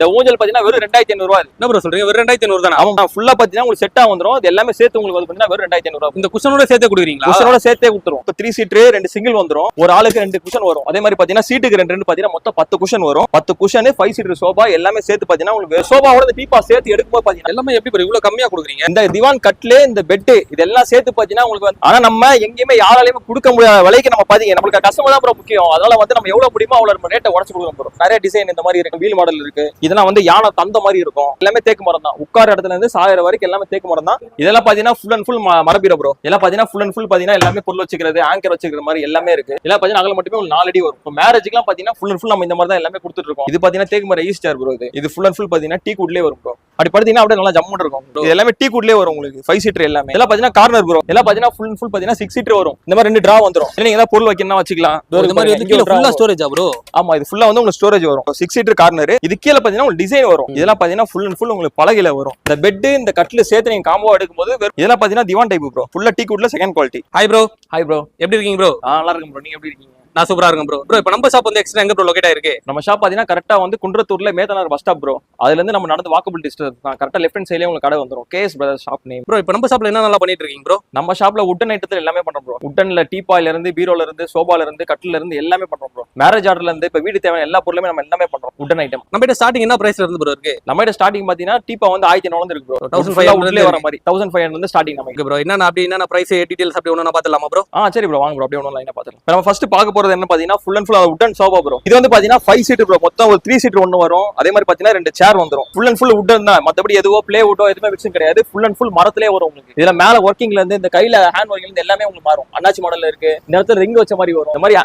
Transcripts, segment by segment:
இந்த ஊஞ்சல் பாத்தீங்கன்னா வெறும் 2500 ரூபாய். என்ன ப்ரோ சொல்றீங்க? வெறும் 2500 தானா? ஆமா, ஃபுல்லா பாத்தீங்கன்னா உங்களுக்கு செட்டா வந்துரும். இது எல்லாமே சேர்த்து உங்களுக்கு வந்து பாத்தீங்கன்னா வெறும் 2500 ரூபாய். இந்த குஷனோட சேர்த்தே கொடுக்குறீங்களா? குஷனோட சேர்த்தே கொடுத்துரும். இப்போ 3 சீட் 2 சிங்கிள் வந்துரும். ஒரு ஆளுக்கு 2 குஷன் வரும். அதே மாதிரி பாத்தீங்கன்னா சீட்டுக்கு 2 பாத்தீங்கன்னா மொத்தம் 10 குஷன் வரும். 10 குஷன் 5 சீட் சோபா எல்லாமே சேர்த்து பாத்தீங்கன்னா உங்களுக்கு சோபாவோட இந்த டீப்பா சேர்த்து எடுக்கும்போது பாத்தீங்கன்னா எல்லாமே எப்படி ப்ரோ இவ்வளவு கம்மியா கொடுக்குறீங்க? இந்த திவான் கட்ல இந்த பெட் இதெல்லாம் சேர்த்து பாத்தீங்கன்னா உங்களுக்கு ஆனா நம்ம எங்கேயுமே யாராலையுமே கொடுக்க முடியாத விலைக்கு நம்ம பாத்தீங்க நம்மளுக்கு கஸ்டமர் தான் ப்ரோ முக்கியம். அதனால வந்து நம்ம எவ்வளவு முடியுமோ அவ்வளவு ரேட்டை உடச்சு கொடுக்கணும் ப்ரோ. நிறைய டிசைன் இந்த மாதிரி இருக்கு, வீல் மாடல் இருக்கு. இதெல்லாம் வந்து யானை தந்த மாதிரி இருக்கும். எல்லாமே தேக்கு மரம் தான். உட்கார இடத்துல இருந்து சாயற வரைக்கும் எல்லாமே தேக்கு மரம் தான். இதெல்லாம் பாத்தீங்கன்னா ஃபுல் அண்ட் ஃபுல் மரபீர ப்ரோ. இதெல்லாம் பாத்தீங்கன்னா ஃபுல் அண்ட் ஃபுல் பாத்தீங்கன்னா எல்லாமே பொருள் வச்சுக்கிறது, ஆங்கர் வச்சுக்கிற மாதிரி எல்லாமே இருக்கு. இதெல்லாம் பாத்தீங்கன்னா அகல மட்டுமே ஒரு 4 அடி வரும். இப்போ மேரேஜ்க்குலாம் பாத்தீங்கன்னா ஃபுல் அண்ட் ஃபுல் நம்ம இந்த மாதிரி தான் எல்லாமே கொடுத்துட்டு இருக்கோம். இது பாத்தீங்கன்னா தேக்கு மரம் ஈஸ்டர் ப்ரோ. இது ஃபுல் அண்ட் ஃபுல் பாத்தீங்கன்னா டீ குட்லயே வரும் ப்ரோ. அப்படி பாத்தீங்கன்னா அப்படியே நல்லா ஜம்முன்னு இருக்கும். இது எல்லாமே டீ குட்லயே வரும் உங்களுக்கு 5 சீட்டர் எல்லாமே. இதெல்லாம் பாத்தீங்கன்னா கார்னர் ப்ரோ. இதெல்லாம் பாத்தீங்கன்னா ஃபுல் அண்ட் ஃபுல் பாத்தீங்கன்னா 6 சீட்டர் வரும். இந்த மாதிரி 2 டிரா வந்துரும். நீங்க ஏதாவது பொருள் வைக்கணும்னா வச்சுக்கலாம். இந்த மாதிரி வந்து கீழ ஃபுல்லா ஸ்டோரேஜ் ப்ரோ. ஆமா, இது ஃபுல்லா வந்து உங்களுக்கு ஸ்டோரேஜ் வரும். 6 சீட்டர் கார்னர். இது கீழ பாத்தீங்கன்னா உங்களுக்கு டிசைன் வரும். இதெல்லாம் பாத்தீங்கன்னா ஃபுல் அண்ட் ஃபுல் உங்களுக்கு பலகையில வரும். இந்த பெட் இந்த கட்ல சேர்த்து நீங்க காம்போ எடுக்கும்போது இதெல்லாம் பாத்தீங்கன்னா திவான் டைப் ப்ரோ. ஃபுல்லா டீ குட்ல second quality. Hi bro. Hi bro, எப்படி இருக்கீங்க ப்ரோ? நல்லா இருக்கும் ப்ரோ. நீங்க எப்படி இருக்கீங்க? நான் சூப்பரா இருக்கேன் ப்ரோ. ப்ரோ இப்போ நம்ம ஷாப் வந்து எக்ஸ்ட்ரா எங்க ப்ரோ லொகேட் ஆயிருக்கு? நம்ம ஷாப் பாத்தீங்கன்னா கரெக்டா வந்து குன்றத்தூர்ல மேத்தனார் பஸ் ஸ்டாப் ப்ரோ. அதுல இருந்து நம்ம நடந்து வாக்கபிள் டிஸ்டன்ஸ் தான். கரெக்டா லெஃப்ட் ஹேண்ட் சைடுல உங்களுக்கு கடை வந்துரும். KS brothers shop name. Bro இப்போ நம்ம ஷாப்ல என்ன நல்லா பண்ணிட்டு இருக்கீங்க ப்ரோ? நம்ம ஷாப்ல உட்டன் ஐட்டத்துல எல்லாமே பண்றோம் ப்ரோ. உட்டன்ல டீபாயில இருந்து பீரோல இருந்து சோபால இருந்து கட்டில இருந்து எல்லாமே பண்றோம் ப்ரோ. மேரேஜ் ஆர்டர்ல இருந்து இப்ப வீடு தேவையான எல்லா பொருளுமே நம்ம எல்லாமே பண்றோம். உட்டன் ஐட்டம் நம்ம கிட்ட ஸ்டார்டிங் என்ன பிரைஸ்ல இருந்து ப்ரோ இருக்கு? நம்ம கிட்ட ஸ்டார்டிங் பாத்தீங்கன்னா டீபா வந்து 1500 இருந்து இருக்கு ப்ரோ. 1500 வர மாதிரி 1500 இருந்து ஸ்டார்டிங் நமக்கு ப்ரோ. என்னன்னா அப்படி என்னன்னா பிரைஸ் டீடைல்ஸ் அப்படி ஒண்ணா பாத்துலாமா ப்ரோ? சரி ப்ரோ, வாங்க ப்ரோ. அப்படியே ஒண்ணு லைனா பாத்துறோம். நம்ம ஃபர்ஸ்ட் பார்க்க போறது என்ன பாத்தீங்கன்னா full and full wooden sofa bro. இது வந்து பாத்தீங்கன்னா 5 சீட் ப்ரோ. மொத்தம் ஒரு 3 சீட் ஒன்னு வரும். அதே மாதிரி பாத்தீங்கன்னா 2 சேர் வந்துரும். ஃபுல் அண்ட் ஃபுல் உட்டன் தான். மத்தபடி எதுவோ ப்ளே வுட்டோ எதுவுமே மிக்சிங் கிடையாது. ஃபுல் அண்ட் ஃபுல் மரத்திலே வரும் உங்களுக்கு. இதுல மேல வர்க்கிங்ல இருந்து இந்த கையில ஹேண்ட் வர்க்கிங்ல இருந்து எல்லாமே உங்களுக்கு மாறும். அண்ணாச்சி மாடல்ல இருக்கு. இந்த இடத்துல ரிங் வச்ச மாதிரி வரும். இந்த மாதிரி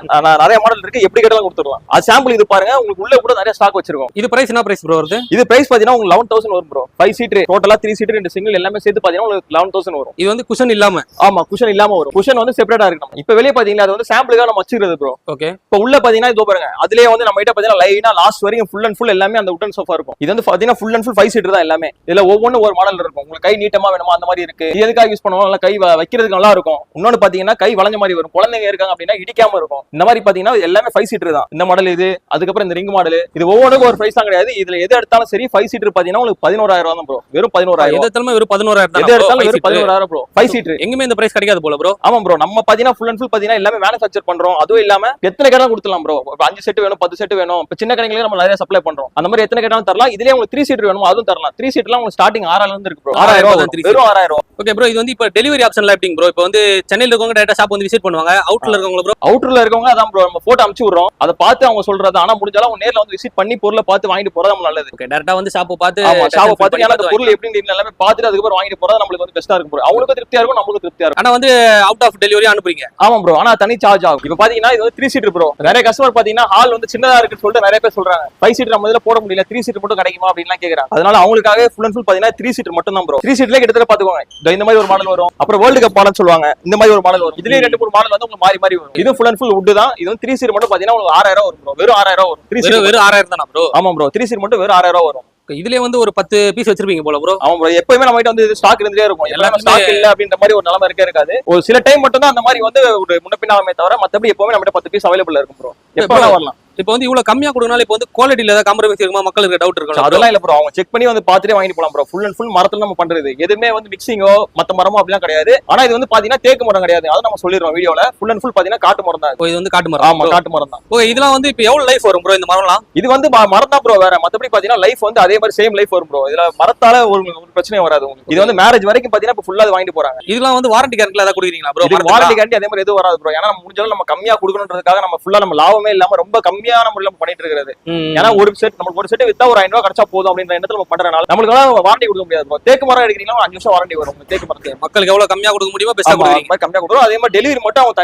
நிறைய மாடல் இருக்கு. எப்படி கேட்டாலும் கொடுத்துடலாம். அது சாம்பிள் இது பாருங்க. உங்களுக்கு உள்ள கூட நிறைய ஸ்டாக் வச்சிருக்கோம். இது பிரைஸ் என்ன பிரைஸ் ப்ரோ வருது? இது பிரைஸ் பாத்தீங்கன்னா உங்களுக்கு 11000 வரும் ப்ரோ. 5 சீட் டோட்டலா 3 சீட் 2 சிங்கிள் எல்லாமே சேர்த்து பாத்தீங்கன்னா உங்களுக்கு 11000 வரும். இது வந்து குஷன் இல்லாம? ஆமா, குஷன் இல்லாம வரும். குஷன் வந்து செப்பரேட்டா இருக்கு. இப்ப வெளிய பாத்தீங்கன்னா அது வந்து சாம்பிளுக்காக நம்ம வச்சிருக்கிறது ப்ரோ. ஓகே. இப்ப உள்ள பாத்தீங்கன்னா இதோ பாருங்க. அதுலயே வந்து நம்ம கிட்ட பாத்தீங்கன்னா லைனா லாஸ்ட் வரைக்கும் ஃபுல் அண்ட் ஃபுல் எல்லாமே அந்த உட்டன் சோஃபா இருக்கும். இது வந்து பாத்தீங்கன்னா ஃபுல் அண்ட் ஃபுல் 5 சீட் தான் எல்லாமே. இதுல ஒவ்வொன்னு ஒரு மாடல் இருக்கும். உங்களுக்கு கை நீட்டமா வேணுமா அந்த மாதிரி இருக்கு. இது எதுக்காக யூஸ் பண்ணுவோம்? நல்லா கை வைக்கிறதுக்கு நல்லா இருக்கும். இன்னொன்னு பாத்தீங்கன்னா கை வளைஞ்ச மாதிரி வரும். குழந்தைங்க இருக்காங்க அப்படின்னா இடிக்காம இருக்கும். இந்த மாதிரி பாத்தீங்கன்னா எல்லாமே 5 சீட் தான். இந்த மாடல் இது, அதுக்கப்புறம் இந்த ரிங் மாடல். இது ஒவ்வொன்றுக்கும் ஒரு பிரைஸ் தான் கிடையாது. இதுல எது எடுத்தாலும் சரி 5 சீட் பாத்தீங்கன்னா உங்களுக்கு 11000 தான் ப்ரோ. வெறும் 11000. எது எடுத்தாலும் வெறும் 11000 தான். எது எடுத்தாலும் வெறும் 11000 ப்ரோ. 5 சீட் எங்கேயுமே இந்த பிரைஸ் கிடைக்காது போல ப்ரோ. ஆமா ப்ரோ. நம்ம பாத்தீங்கன்னா ஃபுல் அண்ட் ஃபுல் பாத்தீங்கன்னா எல்லாமே மேனுஃபேக்சர் பண்றோம். அதுவும் இல்லாம எத்தனை கேட்டாலும் கொடுத்துலாம் ப்ரோ. 5 செட் வேணும், 10 செட் வேணும். இப்ப சின்ன கடைங்களுக்கு நம்ம நிறைய சப்ளை பண்றோம். அந்த மாதிரி எத்தனை கேட்டாலும் தரலாம். இதுலயே உங்களுக்கு 3 சீட் வேணுமோ அதுவும் தரலாம். 3 சீட்லாம் உங்களுக்கு ஸ்டார்டிங் 6000 இருந்து இருக்கு ப்ரோ. 6000 வெறும் 6000. Okay bro. இது வந்து இப்ப டெலிவரி ஆப்ஷன்ல எப்படிங்க ப்ரோ? இப்போ வந்து சென்னையில இருக்கவங்க டைரக்டா ஷாப் வந்து விசிட் பண்ணுவாங்க. அவுட்டர்ல இருக்கவங்க ப்ரோ? அவுட்டர்ல இருக்கவங்க அதான் ப்ரோ நம்ம போட்டோ அனுப்பிச்சு விடுறோம். அதை பார்த்து அவங்க சொல்றது. ஆனா முடிஞ்சாலும் அவங்க நேர்ல வந்து விசிட் பண்ணி பொருளை பார்த்து வாங்கிட்டு போறது நம்ம நல்லது. ஓகே. டைரக்டா வந்து ஷாப் பார்த்து ஷாப் பார்த்து அந்த பொருள் எப்படி எல்லாமே பார்த்துட்டு அதுக்கப்புறம் வாங்கிட்டு போறது நம்மளுக்கு வந்து பெஸ்டா இருக்கும் ப்ரோ. அவங்களுக்கு திருப்தியா இருக்கும், நம்மளுக்கு திருப்தியா இருக்கும். ஆனா வந்து அவுட் ஆஃப் டெலிவரி அனுப்புறீங்க? ஆமா ப்ரோ. ஆனா தனி சார்ஜ் ஆகும். இப்ப பாத்தீங்கன்னா இது வந்து 3 சீட் ப்ரோ. நிறைய கஸ்டமர் பாத்தீங்கன்னா ஹால் வந்து சின்னதா இருக்குன்னு சொல்லிட்டு நிறைய பேர் சொல்றாங்க. 5 சீட் நம்ம இதுல போட முடியல, 3 சீட் மட்டும் கிடைக்குமா அப்படின்லாம் கேக்குறாங்க. அதனால அவங்களுக்காக ஃபுல் அண்ட் ஃபுல் பாத்தீங்கன்னா 3 சீட் மட்டும் தான் ப்ரோ. 3 சீட்ல கிட்டத்தட்ட பாத்துக்கோங்க. இந்த மாதிரி ஒரு மாடல் வரும். அப்புறம் வேர்ல்ட் கப் மாடல் சொல்லுவாங்க. இந்த மாதிரி ஒரு மாடல் வரும். இதுலயே 2-3 மாடல் வந்து உங்களுக்கு மாறி மாறி வரும். இது ஃபுல் அண்ட் ஃபுல் வுட் தான். இது வந்து 3 சீட் மட்டும் பாத்தீங்கன்னா உங்களுக்கு 6000 வரும் ப்ரோ. வெறும் 6000 வரும். 3 சீட் வெறும் 6000 தானா ப்ரோ? ஆமா ப்ரோ. 3 சீட் மட்டும் வெறும் 6000 வரும். இதுலயே வந்து ஒரு 10 பீஸ் வச்சிருப்பீங்க போல ப்ரோ? ஆமா ப்ரோ. எப்பவுமே நம்ம கிட்ட வந்து ஸ்டாக் இருந்தே இருக்கும். எல்லாமே ஸ்டாக் இல்ல அப்படின்ற மாதிரி ஒரு நிலைமை இருக்காது. ஒரு சில டைம் மட்டும் தான் அந்த மாதிரி வந்து ஒரு முன்னப்பின்னாமே தவிர மத்தபடி எப்பவுமே நம்ம கிட்ட 10 பீஸ் அவைலபிள் இருக்கும் ப்ரோ. எப்போ வரலாம். இப்போ வந்து இவ்வளவு கம்மியா கொடுக்கனால இப்போ வந்து குவாலிட்டில ஏதாவது காம்ப்ரமைஸ் இருக்குமா? மக்களுக்கு டவுட் இருக்கு. அதெல்லாம் இல்ல ப்ரோ. அவங்க செக் பண்ணி வந்து பாத்துட்டே வாங்கிட்டு போலாம் ப்ரோ. ஃபுல் அண்ட் ஃபுல் மரத்துல நம்ம பண்றது. எதுவுமே வந்து மிக்சிங்கோ மத்த மரமோ அப்படிலாம் கிடையாது. ஆனா இது வந்து பாத்தீங்கன்னா தேக்கு மரம் கிடையாது. அதை நம்ம சொல்லிடுறோம் வீடியோல. ஃபுல் அண்ட் ஃபுல் பாத்தீங்கன்னா காட்டு மரம் தான். இது வந்து காட்டு மரம். ஆமா, காட்டு மரம் தான். ஓகே. இதெல்லாம் வந்து இப்போ எவ்வளவு லைஃப் வரும் ப்ரோ இந்த மரம்லாம்? இது வந்து மரம் தான் ப்ரோ. வேற மத்தபடி பாத்தீங்கன்னா லைஃப் வந்து அதே மாதிரி சேம் லைஃப் வரும் ப்ரோ. இதுல மரத்தால ஒரு பிரச்சனையும் வராது உங்களுக்கு. இது வந்து மேரேஜ் வரைக்கும் பாத்தீங்கன்னா இப்போ ஃபுல்லா வாங்கிட்டு போறாங்க. இதெல்லாம் வந்து வாரண்டி கேரண்டி ஏதாவது கொடுக்குறீங்களா ப்ரோ? வாரண்டி கேரண்டி அதே மாதிரி எதுவும் வராது ப்ரோ. ஏன்னா நம்ம முடிஞ்சாலும் நம்ம கம்மியா கொடுக்கணுன்றதுக்காக நம்ம ஃபுல்லா நம்ம லாபமே இல்லாம ரொம்ப கம்மியான முறையில பண்ணிட்டு இருக்கிறது. ஏன்னா ஒரு செட் நமக்கு ஒரு செட் வித்தா ஒரு 5000 ரூபாய் கிடைச்சா போதும் அப்படின்ற எண்ணத்துல நம்ம பண்றதுனால நம்மளுக்கு வாரண்டி கொடுக்க முடியாது. தேக்கு மரம் எடுக்கிறீங்களா 5 வருஷம் வாரண்டி வரும். தேக்கு மரத்துக்கு மக்களுக்கு எவ்வளவு கம்மியா கொடுக்க முடியுமோ பெஸ்டா கொடுக்குறீங்க. கம்மியா கொடுக்குறோம். அதே மாதிரி டெலிவரி மட்டும் அவங்க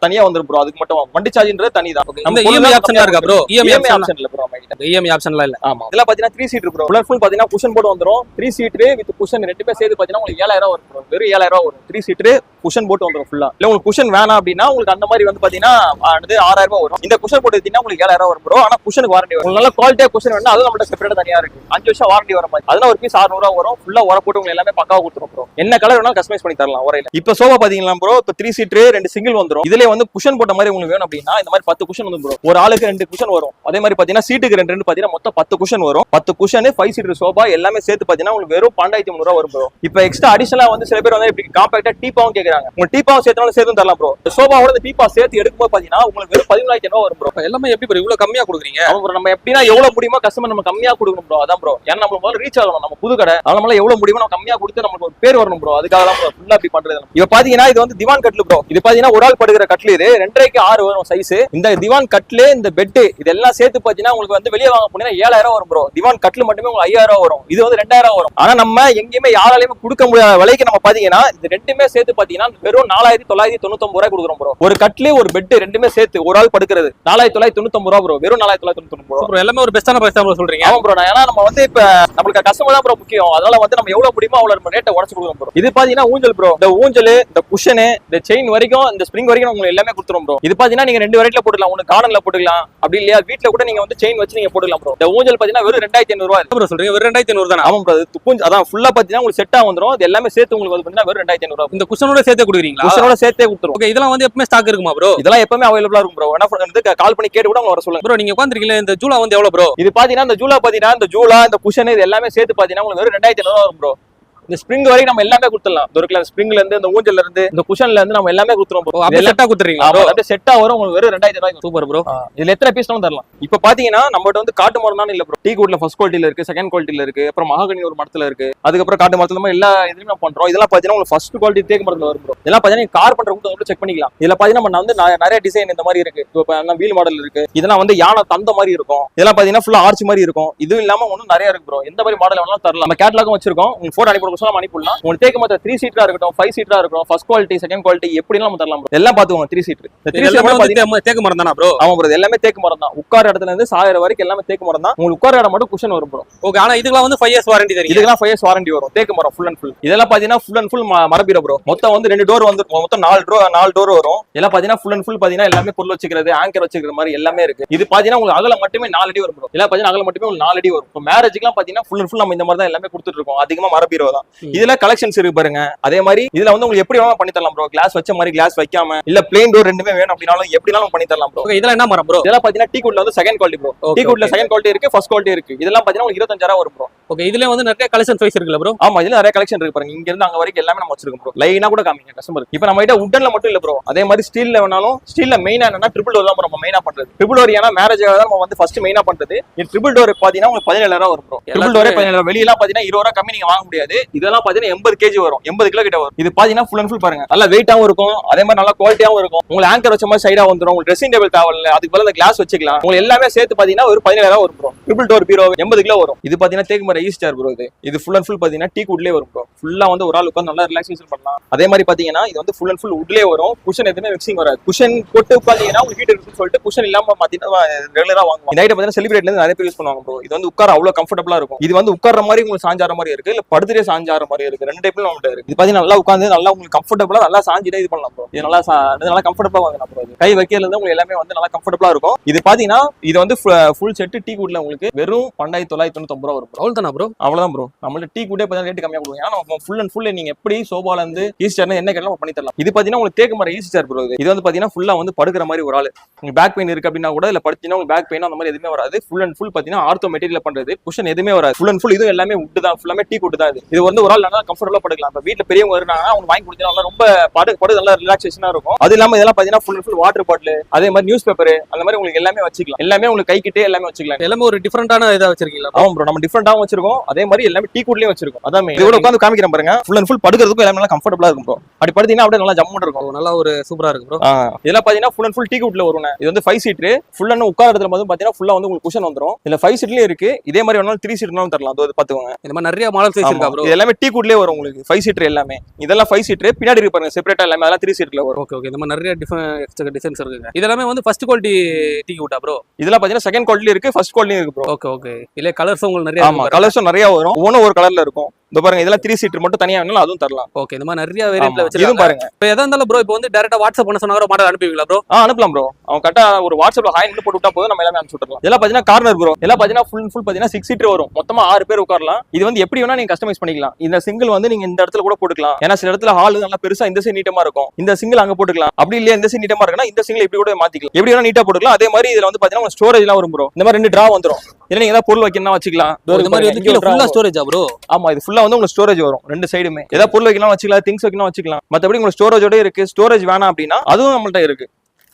தனியா வந்துரும் ப்ரோ. அதுக்கு மட்டும் வண்டி சார்ஜ்ன்றது தனி தான். நம்ம இஎம்ஐ ஆப்ஷன் இருக்கா ப்ரோ? இஎம்ஐ ஆப்ஷன் இல்ல ப்ரோ. இஎம்ஐ ஆப்ஷன்லாம் இல்ல. ஆமா. இதெல்லாம் பாத்தீங்கன்னா 3 சீட் ப்ரோ. ஃபுல் பாத்தீங்கன்னா குஷன் போட்டு வந்துரும். 3 சீட் வித் குஷன் ரெண்டு பேர் சேர்த்து பாத்தீங்கன்னா உங்களுக்கு 7000 வரும் ப்ரோ. வெறும் 7000 வரும். 3 சீட் குஷன் போட்டு வந்துரும் ஃபுல்லா. இல்ல உங்களுக்கு குஷன் வேணாம் அப்படின்னா உங்களுக்கு அந்த மாதிரி வந்து பாத்தீங்கன்னா 6000 ரூபாய் வரும். இந்த குஷன் போட்டு எடுத்தீங்கன்னா உங்களுக்கு உங்களுக்கு 7000 வரும் ப்ரோ. ஆனா குஷனுக்கு வாரண்டி வரும். நல்ல குவாலிட்டியா குஷன் வேணா அது நம்மகிட்ட செப்பரேட்டா தனியா இருக்கு. 5 வருஷம் வாரண்டி வர மாதிரி. அதனால ஒரு பீஸ் 600 வரும். ஃபுல்லா உர போட்டு உங்களுக்கு எல்லாமே பக்காவா கொடுத்துரும் ப்ரோ. என்ன கலர் வேணாலும் கஸ்டமைஸ் பண்ணி தரலாம் உரையில. இப்ப சோபா பாத்தீங்களா ப்ரோ, இப்ப 3 சீட் 2 சிங்கிள் வந்துரும். இதுல வந்து குஷன் போட்ட மாதிரி உங்களுக்கு வேணும் அப்படின்னா இந்த மாதிரி 10 குஷன் வந்து ப்ரோ. ஒரு ஆளுக்கு 2 குஷன் வரும். அதே மாதிரி பாத்தீங்கன்னா சீட்டுக்கு 2 பாத்தீங்கன்னா மொத்தம் 10 குஷன் வரும். 10 குஷன் 5 சீட் சோபா எல்லாமே சேர்த்து பாத்தீங்கன்னா உங்களுக்கு வெறும் 12,300 வரும் ப்ரோ. இப்ப எக்ஸ்ட்ரா அடிஷனலா வந்து சில பேர் வந்து இப்படி காம்பாக்டா டீப்பாவும் கேக்குறாங்க. உங்களுக்கு டீப்பாவும் சேர்த்தாலும் சேர்த்து தரலாம் ப்ரோ. சோபாவோட இந்த டீப்பா சேர்த்து எடுக்கும்போது பாத்தீங்கன்னா உங்களுக்கு வெறும் 14,000 வரும் ப்ரோ. எல்லாமே எப்படி ப்ரோ இவ்வளவு கம்மியா கொடுக்குறீங்க? நம்ம எப்படின்னா எவ்வளவு முடியுமோ கஸ்டமர் நம்ம கம்மியா கொடுக்கணும் ப்ரோ. அதான் ப்ரோ. ஏன்னா நம்ம முதல்ல ரீச் ஆகணும். நம்ம புது கடை அதனால எவ்வளவு முடியுமோ நம்ம கம்மியா கொடுத்து நமக்கு ஒரு பேர் வரணும் ப்ரோ. அதுக்காக தான் ப்ரோ ஃபுல்லா அப்படி பண்றது. இப்ப பாத்தீங்கன்னா இது வந்து திவான் கட்லு ப்ரோ. இது பாத்தீங்கன்னா ஒரு ஆள் படுக்கிற கட்லு. இது 2.5க்கு 6 வரும் சைஸ். இந்த திவான் கட்லு இந்த பெட் இதெல்லாம் சேர்த்து பாத்தீங்கன்னா உங்களுக்கு வந்து வெளியே வாங்க போனீங்கன்னா 7000 வரும் ப்ரோ. திவான் கட்லு மட்டுமே உங்களுக்கு 5000 வரும். இது வந்து 2000 வரும். ஆனா நம்ம எங்கேயுமே யாராலையுமே கொடுக்க முடியாத விலைக்கு நம்ம பாத்தீங்கன்னா இது ரெண்டுமே சேர்த்து பாத்தீங்கன்னா வெறும் 4999 ரூபாய் கொடுக்குறோம் ப்ரோ. ஒரு கட்லு ஒரு பெட் ரெண்டுமே சேர்த்து ஒரு ஆள் படுக்கிறது 4999 ரூபாய் ப்ரோ. வெறும் 4999 ப்ரோ. எல்லாமே ஒரு பெஸ்டான பிரைஸ் தான் ப்ரோ சொல்றீங்க. ஆமா ப்ரோ. ஏன்னா நம்ம வந்து இப்ப நம்மளுக்கு கஸ்டமர் தான் ப்ரோ முக்கியம். அதனால வந்து நம்ம எவ்வளவு முடியுமோ அவ்வளவு நம்ம ரேட்டை உடச்சு கொடுக்குறோம் ப்ரோ. இது பாத்தீங்கன்னா ஊஞ்சல் ப்ரோ. இந்த ஊஞ்சல் இந்த குஷனு இந்த செயின் வரைக்கும் இந்த ஸ்ப்ரிங் வரைக்கும் உங்களுக்கு எல்லாமே கொடுத்துரும் ப்ரோ. இது பாத்தீங்கன்னா நீங்க 2 வெரைட்டில போட்டுக்கலாம். ஒன்னு கார்டன்ல போட்டுக்கலாம், அப்படி இல்லையா வீட்ல கூட நீங்க வந்து செயின் வச்சு நீங்க போட்டுக்கலாம் ப்ரோ. இந்த ஊஞ்சல் பாத்தீங்கன்னா வெறும் 2500 ரூபாய் ப்ரோ சொல்றீங்க. வெறும் 2500 தானே? ஆமா ப்ரோ. அதான் ஃபுல்லா பாத்தீங்கன்னா உங்களுக்கு செட்டா வந்துரும். இது எல்லாமே சேர்த்து உங்களுக்கு வந்து பாத்தீங்கன்னா வெறும் 2500 ரூபாய். இந்த குஷனோட சேர்த்தே கொடுக்குறீங்களா? குஷனோட சேர்த்தே கொடுத்துரும். ஓகே. இதெல்லாம் வந்து எப்பவுமே ஸ்டாக் இருக்குமா ப்ரோ? இதெல்லாம் எப்பவுமே அவைலபிளா இருக்கும் ப்ரோ. என்ன பண்ணுறது கால் பண்ணி கேட்டு கூட அவங்க வர சொல்லுங்க ப்ரோ. நீங்க உட்கார்ந்திருக்கீங்க இந்த ஜூலா வந்து எவ்வளவு ப்ரோ? இது பாத்தீங்கன்னா இந்த ஜூலா பாத்தீங்கன்னா இந்த ஜூலா இந்த குஷன் இது எல்லாமே சேர்த்து பாத்தீங்கன்னா உங்களுக்கு வெறும் 2500 வரும் ப்ரோ. இந்த ஸ்ப்ரிங் வரைக்கும் நம்ம எல்லாமே கொடுத்துடலாம். இருக்குல்ல ஸ்ப்ரிங்ல இருந்து இந்த ஊஞ்சல்ல இருந்து இந்த குஷன்ல இருந்து நம்ம எல்லாமே கொடுத்துறோம் ப்ரோ. அப்படியே செட்டா கொடுத்துறீங்களா ப்ரோ? அப்படியே செட்டா வரும் உங்களுக்கு வெறும் 2000 ரூபாய். Super bro. இதுல எத்தனை பீஸ் தரலாம். இப்ப பாத்தீங்கன்னா நம்மகிட்ட வந்து காட்டு மரம் தான் இல்ல ப்ரோ. டீ குட்ல ஃபர்ஸ்ட் குவாலிட்டில இருக்கு, செகண்ட் குவாலிட்டில இருக்கு, அப்புறம் மகாகனி ஒரு மரத்துல இருக்கு, அதுக்கப்புறம் காட்டு மரத்துல நம்ம எல்லா இதுலயும் நம்ம பண்றோம். இதெல்லாம் பாத்தீங்கன்னா உங்களுக்கு ஃபர்ஸ்ட் குவாலிட்டி தேக்கு மரத்துல வரும் ப்ரோ. இதெல்லாம் பாத்தீங்கன்னா கார் பண்ற கூட செக் பண்ணிக்கலாம். இதுல பாத்தீங்கன்னா நம்ம வந்து நிறைய டிசைன் இந்த மாதிரி இருக்கு. இப்போ வீல் மாடல் இருக்கு. இதெல்லாம் வந்து யானை தந்த மாதிரி இருக்கும். இதெல்லாம் பாத்தீங்கன்னா ஃபுல்லா ஆர்ச் மாதிரி இருக்கும். இது இல்லாம ஒன்னும் நிறைய இருக்கு ப்ரோ. எந்த மாதிரி மாடல் வேணாலும் தரலாம். நம்ம கேட்டலாகும் வச்சிருக்கோம். உங்களுக்கு போட்டோ அனுப்பி கொடுக்க அனுப்பிடலாம். தேக்கு மரத்துல 3 சீட்டரா இருக்கட்டும் 5 சீட்டரா இருக்கட்டும் ஃபர்ஸ்ட் குவாலிட்டி செகண்ட் குவாலிட்டி எப்படினாலும் நம்ம தரலாம் ப்ரோ. எல்லாம் பாத்துக்கோங்க 3 சீட்டர். இந்த 3 சீட்டர் தேக்கு மரம் தானா ப்ரோ? ஆமா ப்ரோ. எல்லாமே தேக்கு மரம் தான். உட்கார இடத்துல இருந்து சாயற வரைக்கும் எல்லாமே தேக்கு மரம் தான். உங்களுக்கு உட்கார இடம் மட்டும் குஷன் வரும் ப்ரோ. ஓகே. ஆனா இதுக்கெல்லாம் வந்து 5 இயர்ஸ் வாரண்டி தரீங்க? இதுக்கெல்லாம் 5 இயர்ஸ் வாரண்டி வரும். தேக்கு மரம் ஃபுல் அண்ட் ஃபுல். இதெல்லாம் பாத்தீங்கன்னா ஃபுல் அண்ட் ஃபுல் மரபீரோ ப்ரோ. மொத்தம் வந்து 2 டோர் வந்து மொத்தம் 4 டோர் வரும். எல்லாம் பாத்தீங்கன்னா ஃபுல் அண்ட் ஃபுல் பாத்தீங்கன்னா எல்லாமே பொருள் வச்சுக்கிறது ஆங்கர் வச்சுக்கிற மாதிரி எல்லாமே இருக்கு. இது பாத்தீங்கன்னா உங்களுக்கு அகலம் மட்டுமே 4 அடி வரும் ப்ரோ. எல்லாம் பாத்தீங்கன்னா அகலம் மட்டுமே 4 அடி வரும். இப்போ மேரேஜ்க்குலாம் பாத்தீங்கன்னா ஃபுல் அண்ட் ஃபுல் நம்ம இந்த மாதிரி தான் எல்லாமே கொடுத்துட்டு இருக்கோம். அதிகமா மரபீரோ தான். இதுல கலெக்ஷன்ஸ் இருக்கு பாருங்க. அதே மாதிரி இதுல வந்து உங்களுக்கு எப்படி வேணாலும் பண்ணி தரலாம் ப்ரோ. கிளாஸ் வச்ச மாதிரி கிளாஸ் வைக்காம இல்ல பிளேன் டோர் ரெண்டுமே வேணும் அப்படினாலும் எப்படினாலும் பண்ணி தரலாம் ப்ரோ. ஓகே. இதெல்லாம் என்ன மரம் ப்ரோ? இதெல்லாம் பாத்தீங்கன்னா டீ குட்ல வந்து செகண்ட் குவாலிட்டி ப்ரோ. டீ குட்ல செகண்ட் குவாலிட்டி இருக்கு, ஃபர்ஸ்ட் குவாலிட்டி இருக்கு. இதெல்லாம் பாத்தீங்கன்னா உங்களுக்கு 25000 வரும் ப்ரோ. ஓகே. இதுல வந்து நிறைய கலெக்ஷன் சைஸ் இருக்குல ப்ரோ? ஆமா. இதுல நிறைய கலெக்ஷன் இருக்கு பாருங்க. இங்க இருந்து அங்க வரைக்கும் எல்லாமே நம்ம வச்சிருக்கோம் ப்ரோ. லைனா கூட காமிங்க கஸ்டமர். இப்போ நம்ம கிட்ட உட்டன்ல மட்டும் இல்ல ப்ரோ. அதே மாதிரி ஸ்டீல்ல வேணாலும் ஸ்டீல்ல மெயினா என்னன்னா ட்ரிபிள் டோர் தான் நம்ம மெயினா பண்றது. ட்ரிபிள் டோர் ஏன்னா மேரேஜ்க்காக தான் நம்ம வந்து ஃபர்ஸ்ட் மெயினா பண்றது. இந்த ட்ரிபிள் டோர் பாத்தீங்கன்னா உங்களுக்கு 17000 வரும் ப்ரோ. ட்ரிபிள் டோரே 17000. வெளியலாம் பாத்தீங்கன்னா 20 ரூபாய் கம்மி நீங்க வாங்க முடியாது. இதெல்லாம் பாத்தீங்கன்னா 80 kg வரும். 80 கிலோ கிட்ட வரும். இது பாத்தீங்கன்னா ஃபுல் அண்ட் ஃபுல் பாருங்க. நல்லா வெயிட்டாவும் இருக்கும். அதே மாதிரி நல்லா குவாலிட்டியாவும் இருக்கும். உங்களுக்கு ஆங்கர் வச்ச மாதிரி சைடா வந்துரும். உங்களுக்கு ட்ரெஸ்ஸிங் டேபிள் தேவையில்ல. அதுக்கு பதிலா இந்த கிளாஸ் வச்சுக்கலாம். உங்களுக்கு எல்லாமே சேர்த்து பாத்தீங்கன்னா ஒரு 17000 வரும் ப்ரோ. ட்ரிபிள் டோர் பீரோ 80 கிலோ வரும். இது பாத்தீங்கன்னா தேக்கு மரம் ஈஸ்ட் சேர் ப்ரோ. இது ஃபுல் அண்ட் ஃபுல் பாத்தீங்கன்னா டீ குட்லயே வரும் ப்ரோ. ஃபுல்லா வந்து ஒரு ஆள் உட்கார்ந்து நல்லா ரிலாக்ஸேஷன் பண்ணலாம். அதே மாதிரி பாத்தீங்கன்னா இது வந்து ஃபுல் அண்ட் ஃபுல் உட்லயே வரும். குஷன் எதுவுமே மிக்சிங் வராது. குஷன் போட்டு உட்கார்ந்தீங்கன்னா உங்களுக்கு ஹீட் இருக்குன்னு சொல்லிட்டு குஷன் இல்லாம பாத்தீங்கன்னா ரெகுலரா வாங்குவாங்க. இந்த ஐட்டம் பாத்தீங்கன்னா செலிபிரேட்ல இருந்து நிறைய பேர் யூஸ் பண்ணுவாங்க ப்ரோ. இது வந்து உட்கார அவ்வளவு கம்ஃபர்டபுளா இருக்கும். இது வந்து உட்கார்ற மாதிரி உங்களுக்கு சாஞ்சார மாதிரி இருக்கு, இல்ல படுத்துட்டே சாஞ்சார மாதிரி இருக்கு. ரெண்டு டைப்ல நம்மகிட்ட இருக்கு. இது பாத்தீங்கன்னா நல்லா உட்கார்ந்து நல்லா உங்களுக்கு கம்ஃபர்டபுளா நல்லா சாஞ்சிட்டே இது பண்ணலாம் ப்ரோ. இது நல்லா கம்ஃபர்டபுளா வாங்கலாம் ப்ரோ. கை வைக்கிறதுல இருந்து உங்களுக்கு எல்லாமே வந்து நல்லா கம்ஃபர்டபுளா இருக்கும். இது பாத்தீங்கன்னா இது வந்து ஃபுல் செட் டீ குட்ல உங்களுக்கு வெறும் 2999 ரூபாய் வரும். அவ்வளவுதானா ப்ரோ? அவ்வளவுதான் ப்ரோ. நம்மள டீ குட்டே பாத்தீங்கன்னா ரேட் கம்மியா கொடுங்க. ஏன்னா நம்ம ஃபுல் அண்ட் ஃபுல் நீங்க எப்படி சோபால இருந்து ஈஸ்டர்னு என்ன கேட்டாலும் பண்ணி தரலாம். இது பாத்தீங்கன்னா உங்களுக்கு தேக்கு மரம் ஈஸ்ட் சேர் ப்ரோ. இது வந்து பாத்தீங்கன்னா ஃபுல்லா வந்து படுக்கிற மாதிரி ஒரு ஆளு. உங்களுக்கு பேக் பெயின் இருக்கு அப்படின்னா கூட இல்ல படுத்தீங்கன்னா உங்களுக்கு பேக் பெயின் அந்த மாதிரி எதுவுமே வராது. ஃபுல் அண்ட் ஃபுல் பாத்தீங்கன்னா ஆர்த்தோ மெட்டீரியல் பண்றது. குஷன் எதுவுமே வராது. ஃபுல் அண்ட் ஃபுல் இது எல்லாமே உட் தான். ஃபுல்லாமே டீ குட் தான். இது வந்து ஒரு ஆள் நல்லா கம்ஃபர்டபுளா படுக்கலாம். இப்ப வீட்டுல பெரியவங்க இருந்தாங்கன்னா அவங்க வாங்கி கொடுத்தீங்கன்னா ரொம்ப படு நல்லா ரிலாக்ஸேஷனா இருக்கும். அது இல்லாம இதெல்லாம் பாத்தீங்கன்னா full and full water bottle அதே மாதிரி நியூஸ் பேப்பர் அந்த மாதிரி உங்களுக்கு எல்லாமே வச்சுக்கலாம். எல்லாமே உங்களுக்கு கை கிட்டே எல்லாமே வச்சுக்கலாம். எல்லாமே ஒரு டிஃபரெண்டான இதா வச்சிருக்கீங்களா? ஆமா ப்ரோ. நம்ம டிஃபரெண்டாவும் வச்சிருக்கோம். அதே மாதிரி எல்லாமே டீ குட்லயும் வச்சிருக்கோம். அதான் இதோட உட்காந்து காமிக்கிறேன் பாருங்க. ஃபுல் அண்ட் ஃபுல் படுக்கிறதுக்கும் எல்லாமே நல்லா கம்ஃபர்டபுளா இருக்கும் ப்ரோ. அப்படி படுத்தீங்கன்னா அப்படியே நல்லா ஜம்முன்னு இருக்கும். நல்லா ஒரு சூப்பரா இருக்கு ப்ரோ. இதெல்லாம் பாத்தீங்கன்னா ஃபுல் அண்ட் ஃபுல் டீ குட்ல வரும். இது வந்து 5 சீட் ஃபுல் அண்ட் உட்கார இடத்துல வந்து பாத்தீங்கன்னா ஃபுல்லா வந்து உங்களுக்கு குஷன் வந்துரும். இல்ல 5 சீட்லயும் இருக்கு. இதே மாதிரி வேணாலும் 3 சீட்னாலும் தரலாம். அது பாத்துக்கோங்க. இந்த மாதிரி நிறைய மாடல் சைஸ் இருக்கா ப்ரோ? இது எல்லாமே டீ குட்லயே வரும் உங்களுக்கு 5 சீட் எல்லாமே. இதெல்லாம் 5 சீட் பின்னாடி இருக்கு பாருங்க செப்பரேட்டா எல்லாமே. அதெல்லாம் 3 சீட்ல வரும். Okay okay. இந்த மாதிரி நிறைய டிசைன்ஸ் இருக்குங்க. இதெல்லாம் வந்து ஃபர்ஸ்ட் குவாலிட்டி டீ குட்டா ப்ரோ? இதெல்லாம் பாத்தீங்கன்னா செகண்ட் குவாலிட்டி இருக்கு, ஃபர்ஸ்ட் குவாலிட்டி இருக்கு ப்ரோ. Okay okay. இல்ல கலர்ஸ் உங்களுக்கு நிறைய. ஆமா கலர்ஸும் நிறைய வரும். ஒவ்வொன்றும் ஒரு கலர்ல இருக்கும். இந்த பாருங்க இதெல்லாம் 3 சீட்டர் மட்டும் தனியா வேணாலும் அதுவும் தரலாம். ஓகே, இந்த மாதிரி நிறைய வேரியன்ட்ல இதுவும் வச்சிருக்காங்க. பாருங்க. இப்போ எதா இருந்தாலும் ப்ரோ இப்போ வந்து டைரக்டா வாட்ஸ்அப் பண்ண சொன்னா மாடல் அனுப்புவீங்களா ப்ரோ? அனுப்பலாம் ப்ரோ. அவன் கரெக்டா ஒரு வாட்ஸ்அப்ல ஹாய் போட்டு விட்டா போதும், நம்ம எல்லாமே அனுப்பிச்சு விட்டுறலாம். இதெல்லாம் பாத்தீங்கன்னா கார்னர் ப்ரோ. இதெல்லாம் பாத்தீங்கன்னா ஃபுல் பாத்தீங்கன்னா 6 சீட்டர் வரும். மொத்தமா 6 பேர் உட்காரலாம். இது வந்து எப்படி வேணா நீங்க கஸ்டமைஸ் பண்ணிக்கலாம். இந்த சிங்கிள் வந்து நீங்க இந்த இடத்துல கூட போட்டுக்கலாம். ஏன்னா சில இடத்துல ஹால் நல்லா பெருசா இந்த சைடு நீட்டமா இருக்கும், இந்த சிங்கிள் அங்க போட்டுக்கலாம். அப்படி இல்லையா இந்த சைடு நீட்டமா இருக்குன்னா இந்த சிங்கிள் இப்படி கூட மாத்திக்கலாம். எப்படி வேணா நீட்டா போட்டுக்கலாம். அதே மாதிரி இதுல வந்து பாத்தீங்கன்னா ஸ்டோரேஜ் எல்லாம் வரும் ப்ரோ. இந்த மாதிரி 2 டிரா வந்துரும். இதுல நீங்க ஏதாவது பொருள் வைக்கணும்னா வச்சுக்கலாம். இந்த மாதிரி வந்து கீழ ஃபுல்லா ஸ்டோரேஜா ப்ரோ? ஆமா, இது ஃபுல்லா வந்து உங்களுக்கு ஸ்டோரேஜ் வரும் 2 சைடுமே. ஏதாவது பொருள் வைக்கலாம் வச்சுக்கலாம், திங்ஸ் வைக்கலாம் வச்சுக்கலாம். மத்தபடி உங்களுக்கு ஸ்டோரேஜோட இருக்கு. ஸ்டோரேஜ் வேணாம் அப்படின்னா அதுவும் நம்மள்ட்ட இருக்கு.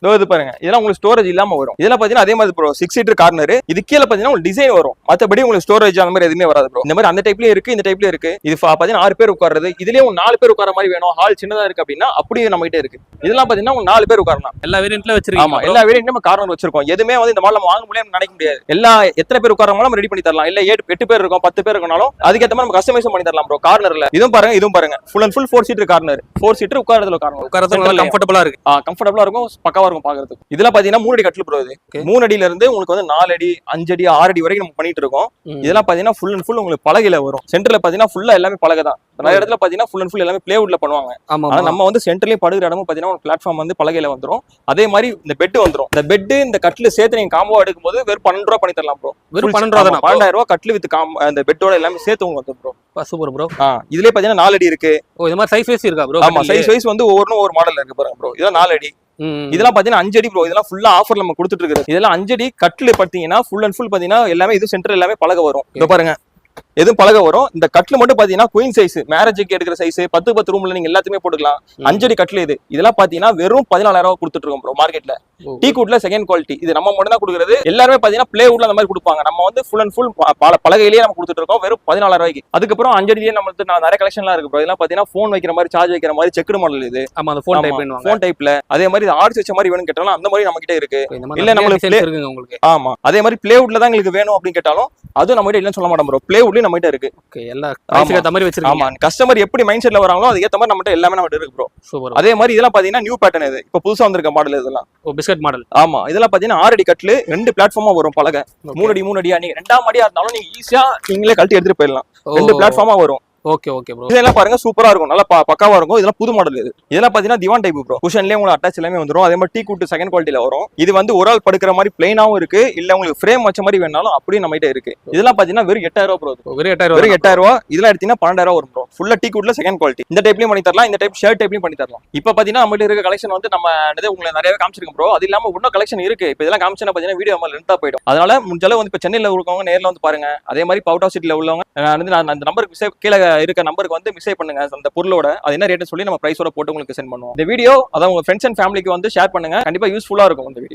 இது பாருங்க, இதெல்லாம் உங்களுக்கு ஸ்டோரேஜ் இல்லாம வரும். இதெல்லாம் பாத்தீங்கன்னா அதே மாதிரி ப்ரோ 6 சீட்டர் கார்னர். இது கீழே பாத்தீங்கன்னா உங்களுக்கு டிசைன் வரும். மத்தபடி உங்களுக்கு ஸ்டோரேஜ் அந்த மாதிரி எதுவுமே வராது ப்ரோ. இந்த மாதிரி அந்த டைப்லயே இருக்கு, இந்த டைப்லயே இருக்கு. இது பாத்தீங்கன்னா 6 பேர் உட்கார்றது. இதுலயே 4 பேர் உட்கார மாதிரி வேணும், ஹால் சின்னதா இருக்கு அப்படின்னா அப்படியே நம்ம கிட்ட இருக்கு. இதெல்லாம் பாத்தீங்கன்னா 4 பேர் உட்காரலாம். எல்லா வேரியன்ட்ல வச்சிருக்கீங்க? ஆமா, எல்லா வேரியன்ட்லயும் நம்ம கார்னர் வச்சிருக்கோம். எதுவுமே வந்து இந்த மாதிரி நம்ம வாங்க முடியாதுன்னு நினைக்க முடியாது. எல்லா எத்தனை பேர் உட்காரங்களோ நம்ம ரெடி பண்ணி தரலாம். இல்ல 8 பேர் இருக்கும், 10 பேர் இருக்கனாலும் அதுக்கேற்ற மாதிரி நம்ம கஸ்டமைஸ் பண்ணி தரலாம் ப்ரோ. கார்னர்ல இதுவும் பாருங்க full and full 4 seater corner. 4 seater உட்காரதுல கார்னர். உட்காரது நல்லா கம்ஃபர்ட்டபிளா இருக்கு. கம்ஃபர்ட்டபிளா இருக்கும், பக்காவா இருக்கும் பாக்குறதுக்கு. இதெல்லாம் பாத்தீங்கன்னா 3 அடி கட்டில் ப்ரோ. இது 3 அடியில இருந்து உங்களுக்கு வந்து 4 அடி 5 அடி 6 அடி வரைக்கும் நம்ம பண்ணிட்டு இருக்கோம். இதெல்லாம் பாத்தீங்கன்னா ஃபுல் அண்ட் ஃபுல் உங்களுக்கு பலகையில வரும். சென்டர்ல பாத்தீங்கன்னா ஃபுல்லா எல்லாமே பலகை தான். நிறைய இடத்துல பாத்தீங்கன்னா ஃபுல் அண்ட் ஃபுல் எல்லாமே பிளேவுட்ல பண்ணுவாங்க. ஆனா நம்ம வந்து சென்டர்லயும் படுகிற இடமும் பாத்தீங்கன்னா ஒரு பிளாட்ஃபார்ம் வந்து பலகையில வந்துரும். அதே மாதிரி இந்த பெட் வந்துரும். இந்த பெட் இந்த கட்டில் சேர்த்து நீங்க காம்போ எடுக்கும்போது வெறும் 12 ரூபா பண்ணி தரலாம் ப்ரோ. வெறும் 12 ரூபா தான். 12,000 ரூபாய் கட்டில் வித் அந்த பெட்டோட எல்லாமே சேர்த்து உங்களுக்கு வந்துரும் ப்ரோ. Super bro. இதுலயே பாத்தீங்கன்னா 4 அடி இருக்கு. ஓ, இந்த மாதிரி சைஸ் வைஸ் இருக்கா ப்ரோ? ஆமா, சைஸ் வைஸ் வந்து ஒவ்வொரு மாடல்ல இருக்கு பாருங்க ப்ரோ. இதெல்லாம் 4 அடி. இதெல்லாம் பாத்தீங்கன்னா 5 அடி ப்ரோ. இதெல்லாம் ஃபுல்லா ஆஃபர்ல நம்ம கொடுத்துட்டு இருக்குது. இதெல்லாம் 5 அடி கட்டில் பாத்தீங்கன்னா ஃபுல் அண்ட் ஃபுல் பாத்தீங்கன்னா எல்லாமே இது சென்டர் எல்லாமே பலகை வரும். இதோ பாருங்க, எதுவும் பலகை வரும். இந்த கட்டில் மட்டும் பாத்தீங்கன்னா குயின் சைஸ், மேரேஜுக்கு எடுக்கிற சைஸ் 10 ரூம்ல நீங்க எல்லாத்துமே போட்டுக்கலாம். 5 அடி கட்டில் இது. இதெல்லாம் பாத்தீங்கன்னா வெறும் 14,000 ரூபாய் கொடுத்துட்டு இருக்கோம் ப்ரோ மார்க்கெட்ல. டீ கூட்ல செகண்ட் குவாலிட்டி. இது நம்ம மட்டும் தான் கொடுக்குறது. எல்லாருமே பாத்தீங்கன்னா பிளே வுட்ல அந்த மாதிரி கொடுப்பாங்க. நம்ம வந்து ஃபுல் அண்ட் ஃபுல் பலகையிலேயே நம்ம கொடுத்துட்டு இருக்கோம் வெறும் 14,000 ரூபாய்க்கு. அதுக்கப்புறம் 5 அடியிலேயே நம்மளுக்கு நிறைய கலெக்ஷன்லாம் இருக்கு ப்ரோ. இதெல்லாம் பாத்தீங்கன்னா போன் வைக்கிற மாதிரி, சார்ஜ் வைக்கிற மாதிரி செக்குடு மாடல் இது. ஆமா, அந்த போன் டைப் பண்ணுவாங்க. போன் டைப்ல அதே மாதிரி ஆர்ட்ஸ் வச்ச மாதிரி வேணும் கேட்டாலும் அந்த மாதிரி நம்ம கிட்ட இருக்கு. இல்ல நம்மளுக்கு இருக்குங்க உங்களுக்கு. ஆமா, அதே மாதிரி பிளே வுட்ல தான் உங்களுக்கு வேணும் அப்படின்னு கேட்டாலும் அதுவும் நம்ம கிட்ட இல்லன்னு சொல்ல மாட்டோம் ப்ரோ. பிளே வுட்லயும் நம்ம கிட்ட இருக்கு. ஓகே, எல்லா ப்ரைஸ்க்கு ஏத்த மாதிரி வச்சிருக்கீங்க. ஆமா, கஸ்டமர் எப்படி மைண்ட் செட்ல வராங்களோ அதுக்கு ஏத்த மாதிரி நம்மட்ட எல்லாமே நம்ம இருக்கு ப்ரோ. சூப்பர். அதே மாதிரி இதெல்லாம் பாத்தீங்கன்னா நியூ பேட்டர்ன். இது இப்ப புதுசா வந்திருக்க மாடல் இதெல்லாம். ஓ, பிஸ்கட் மாடல். ஆமா, இதெல்லாம் பாத்தீங்கன்னா 6 அடி கட்டில் 2 பிளாட்ஃபார்மா வரும் பலகை. 3 அடியா நீங்க 2ஆம் அடியா இருந்தாலும் நீங்க ஈஸியா நீங்களே கழட்டி எடுத்துட்டு போயிடலாம். 2 பிளாட்ஃபார்மா வரும். Okay okay bro. இதெல்லாம் பாருங்க சூப்பரா இருக்கும், நல்லா பக்காவா இருக்கும். இதெல்லாம் புது மாடல். இது இதெல்லாம் பாத்தீங்கன்னா திவான் டைப் ப்ரோ. குஷன்லயே உங்களுக்கு அட்டாச் எல்லாமே வந்துரும். அதே மாதிரி டீ கூட்டு செகண்ட் குவாலிட்டில வரும். இது வந்து ஒரு ஆள் படுக்கிற மாதிரி பிளைனாவும் இருக்கு, இல்ல உங்களுக்கு ஃப்ரேம் வச்ச மாதிரி வேணாலும் அப்படியே நம்ம கிட்ட இருக்கு. இதெல்லாம் பாத்தீங்கன்னா வெறும் 8,000 ரூபாய் ப்ரோ. வெறும் 8,000 ரூபாய். இதெல்லாம் எடுத்தீங்கன்னா 12,000 வரும் ப்ரோ. ஃபுல்லா டீ கூட்ல செகண்ட் குவாலிட்டி. இந்த டைப்லயும் பண்ணி தரலாம், இந்த டைப் ஷர்ட் டைப்லயும் பண்ணி தரலாம். இப்ப பாத்தீங்கன்னா நம்ம கிட்ட இருக்க கலெக்ஷன் வந்து நம்ம உங்களுக்கு நிறையவே காமிச்சிருக்கோம் ப்ரோ. அது இல்லாம இன்னும் கலெக்ஷன் இருக்கு. இப்ப இதெல்லாம் காமிச்சா பாத்தீங்கன்னா வீடியோ நம்ம லென்த்தா போயிடும். அதனால முடிஞ்சாலும் வந்து இப்ப சென்னையில இருக்கவங்க நேர்ல வந்து பாருங்க. அதே மாதிரி அவுட் ஆஃப் சிட்டில உள்ளவங்க நான் அந்த நம்பருக்கு கீழே இருக்க நம்பருக்கு வந்து மிஸ் பண்ணுங்க. அந்த பொருளோட அது என்ன ரேட்னு சொல்லி நம்ம பிரைஸோட போட்டு உங்களுக்கு சென்ட் பண்ணுவோம். இந்த வீடியோ அதான் உங்க ஃப்ரெண்ட்ஸ் அண்ட் ஃபேமிலிக்கு வந்து ஷேர் பண்ணுங்க. கண்டிப்பா யூஸ்ஃபுல்லா இருக்கும் இந்த வீடியோ.